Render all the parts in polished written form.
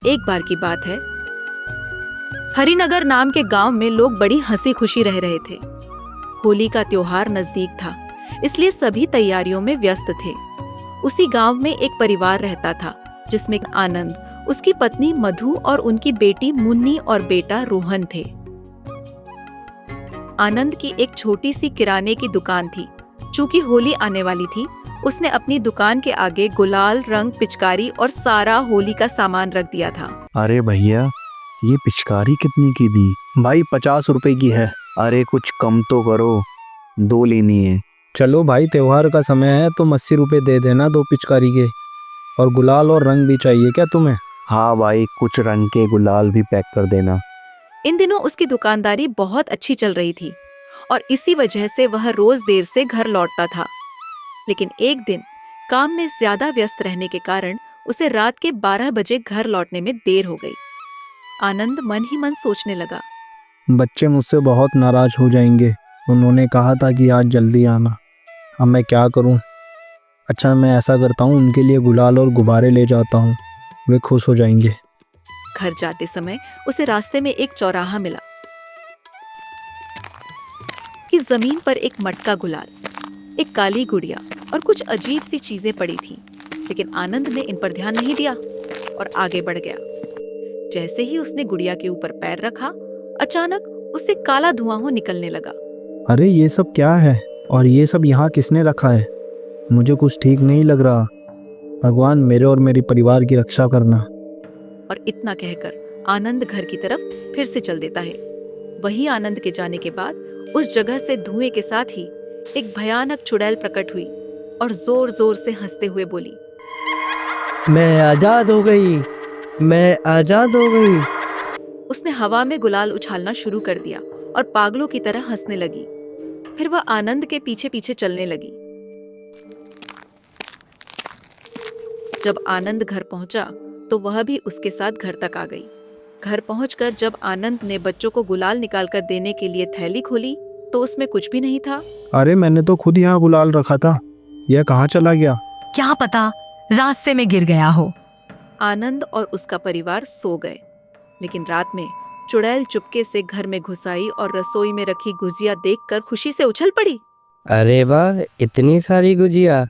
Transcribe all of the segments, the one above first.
एक बार की बात है, हरिनगर नाम के गांव में लोग बड़ी हंसी खुशी रह रहे थे। होली का त्योहार नजदीक था, इसलिए सभी तैयारियों में व्यस्त थे। उसी गांव में एक परिवार रहता था, जिसमें आनंद, उसकी पत्नी मधु और उनकी बेटी मुन्नी और बेटा रोहन थे। आनंद की एक छोटी सी किराने की दुकान थी। चूंकि होली आने वाली थी, उसने अपनी दुकान के आगे गुलाल, रंग, पिचकारी और सारा होली का सामान रख दिया था। अरे भैया, ये पिचकारी कितनी की दी? भाई 50 रुपए की है। अरे कुछ कम तो करो, 2 लेनी है। चलो भाई, त्योहार का समय है तो 80 रुपए दे देना 2 पिचकारी के। और गुलाल और रंग भी चाहिए क्या तुम्हें? हाँ भाई, कुछ रंग के गुलाल भी पैक कर देना। इन दिनों उसकी दुकानदारी बहुत अच्छी चल रही थी और इसी वजह से वह रोज देर से घर लौटता था। लेकिन एक दिन काम में ज्यादा व्यस्त रहने के कारण उसे रात के 12 बजे घर लौटने में देर हो गई। आनंद मन ही मन सोचने लगा, बच्चे मुझसे बहुत नाराज हो जाएंगे। उन्होंने कहा था कि आज जल्दी आना। अब मैं क्या करूं? अच्छा, मैं ऐसा करता हूं, उनके लिए गुलाल और गुब्बारे ले जाता हूं, वे खुश हो जाएंगे। घर जाते समय उसे रास्ते में एक चौराहा मिला कि जमीन पर एक मटका गुलाल, एक काली गुड़िया और कुछ अजीब सी चीजें पड़ी थीं। लेकिन आनंद ने इन पर ध्यान नहीं दिया और आगे बढ़ गया। जैसे ही उसने गुड़िया के ऊपर पैर रखा, अचानक उससे काला धुआं हो निकलने लगा। अरे ये सब क्या है? और ये सब यहाँ किसने रखा है? मुझे कुछ ठीक नहीं लग रहा। भगवान, मेरे और मेरे परिवार की रक्षा करना। और इतना कहकर आनंद घर की तरफ फिर से चल देता है। वही आनंद के जाने के बाद उस जगह से धुएं के साथ ही एक भयानक चुड़ैल प्रकट हुई और जोर जोर से हंसते हुए बोली, मैं आजाद हो गई, मैं आजाद हो गई। उसने हवा में गुलाल उछालना शुरू कर दिया और पागलों की तरह हंसने लगी। फिर वह आनंद के पीछे पीछे चलने लगी। जब आनंद घर पहुंचा तो वह भी उसके साथ घर तक आ गई। घर पहुंचकर जब आनंद ने बच्चों को गुलाल निकालकर देने के लिए थैली खोली तो उसमें कुछ भी नहीं था। अरे मैंने तो खुद यहाँ गुलाल रखा था, यह कहाँ चला गया? क्या पता, रास्ते में गिर गया हो। आनंद और उसका परिवार सो गए, लेकिन रात में चुड़ैल चुपके से घर में घुस आई और रसोई में रखी गुजिया देखकर खुशी से उछल पड़ी। अरे वाह, इतनी सारी गुजिया,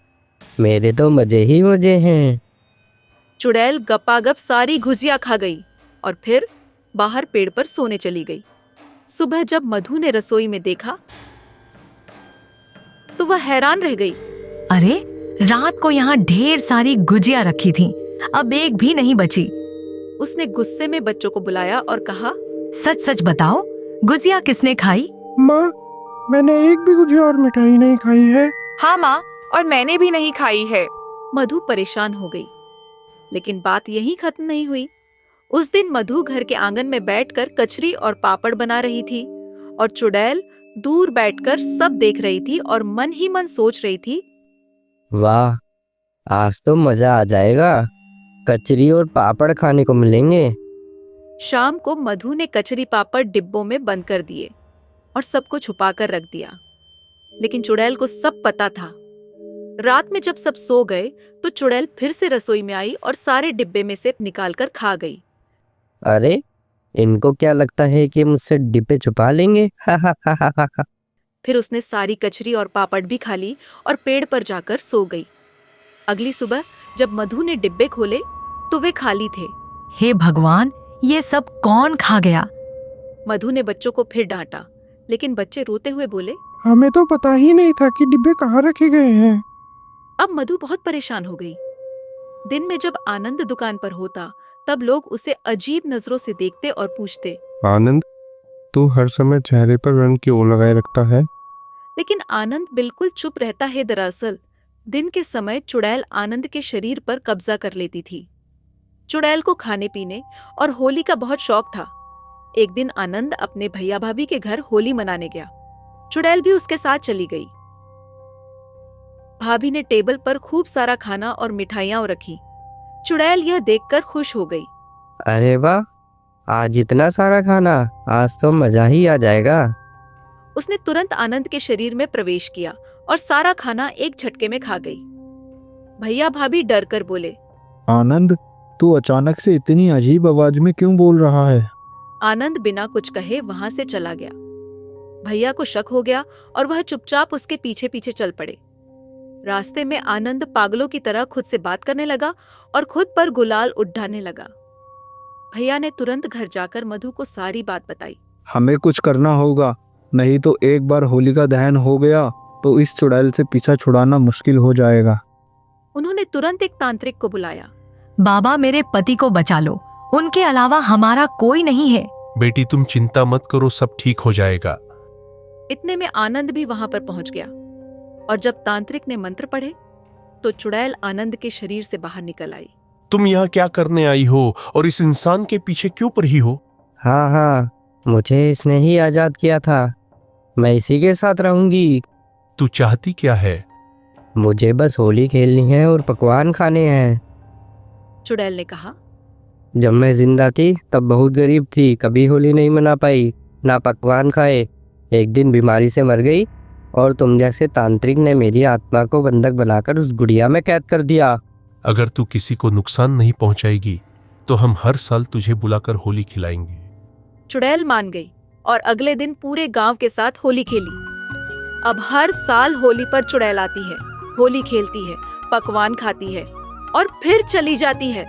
मेरे तो मजे ही मजे हैं। चुड़ैल गपागप सारी गुजिया खा गई और फिर बाहर पेड़ पर सोने चली गई। सुबह जब मधु ने रसोई में देखा तो वह हैरान रह गई। अरे, रात को यहाँ ढेर सारी गुजिया रखी थी, अब एक भी नहीं बची। उसने गुस्से में बच्चों को बुलाया और कहा, सच सच बताओ, गुजिया किसने खाई? माँ, मैंने एक भी गुजिया और मिठाई नहीं खाई है। हाँ माँ, और मैंने भी नहीं खाई है। मधु परेशान हो गई। लेकिन बात यहीं खत्म नहीं हुई। उस दिन मधु घर के आंगन में बैठकर कचरी और पापड़ बना रही थी और चुड़ैल दूर बैठकर सब देख रही थी और मन ही मन सोच रही थी, वाह, आज तो मजा आ जाएगा, कचरी और पापड़ खाने को मिलेंगे। शाम को मधु ने कचरी पापड़ डिब्बों में बंद कर दिए और सबको छुपाकर रख दिया। लेकिन चुड़ैल को सब पता था। रात में जब सब सो गए तो चुड़ैल फिर से रसोई में आई और सारे डिब्बे में से निकालकर खा गई। अरे, इनको क्या लगता है कि मुझसे डिब्बे छुपा लेंगे? फिर उसने सारी कचरी और पापड़ भी खा ली और पेड़ पर जाकर सो गई। अगली सुबह जब मधु ने डिब्बे खोले तो वे खाली थे। हे भगवान, ये सब कौन खा गया? मधु ने बच्चों को फिर डांटा, लेकिन बच्चे रोते हुए बोले, हमें तो पता ही नहीं था कि डिब्बे कहाँ रखे गए हैं। अब मधु बहुत परेशान हो गई। दिन में जब आनंद दुकान पर होता तब लोग उसे अजीब नजरों से देखते और पूछते, आनंद, तू हर समय चेहरे पर रंग क्यों लगाए रखता है? लेकिन आनंद बिल्कुल चुप रहता है। दरअसल दिन के समय चुड़ैल आनंद के शरीर पर कब्जा कर लेती थी। चुड़ैल को खाने पीने और होली का बहुत शौक था। एक दिन आनंद अपने भैया भाभी के घर होली मनाने गया। चुड़ैल भी उसके साथ चली गई। भाभी ने टेबल पर खूब सारा खाना और मिठाइयां रखी। चुड़ैल यह देखकर खुश हो गई। अरे वाह, आज इतना सारा खाना, आज तो मजा ही आ जाएगा। उसने तुरंत आनंद के शरीर में प्रवेश किया और सारा खाना एक झटके में खा गई। भैया भाभी डर कर बोले, आनंद, तू अचानक से इतनी अजीब आवाज में क्यों बोल रहा है? आनंद बिना कुछ कहे वहां से चला गया। भैया को शक हो गया और वह चुपचाप उसके पीछे पीछे चल पड़े। रास्ते में आनंद पागलों की तरह खुद से बात करने लगा और खुद पर गुलाल उड़ाने लगा। भैया ने तुरंत घर जाकर मधु को सारी बात बताई। हमें कुछ करना होगा, नहीं तो एक बार होलिका दहन हो गया तो इस चुड़ैल से पीछा छुड़ाना मुश्किल हो जाएगा। उन्होंने तुरंत एक तांत्रिक को बुलाया। बाबा मेरे पति को बचा लो, उनके अलावा हमारा कोई नहीं है। बेटी तुम चिंता मत करो, सब ठीक हो जाएगा। इतने में आनंद भी वहां पर पहुंच गया और जब तांत्रिक ने मंत्र पढ़े तो चुड़ैल आनंद के शरीर से बाहर निकल आई। तुम यहाँ क्या करने आई हो और इस इंसान के पीछे क्यों पड़ी हो? हाँ हाँ, मुझे इसने ही आजाद किया था, मैं इसी के साथ रहूंगी। तू चाहती क्या है? मुझे बस होली खेलनी है और पकवान खाने हैं। चुड़ैल ने कहा। जब मैं जिंदा थी तब बहुत गरीब थी, कभी होली नहीं मना पाई, ना पकवान खाए। एक दिन बीमारी से मर गई और तुम जैसे तांत्रिक ने मेरी आत्मा को बंधक बनाकर उस गुड़िया में कैद कर दिया। अगर तू किसी को नुकसान नहीं पहुंचाएगी तो हम हर साल तुझे बुलाकर होली खिलाएंगे। चुड़ैल मान गई और अगले दिन पूरे गांव के साथ होली खेली। अब हर साल होली पर चुड़ैल आती है, होली खेलती है, पकवान खाती है और फिर चली जाती है।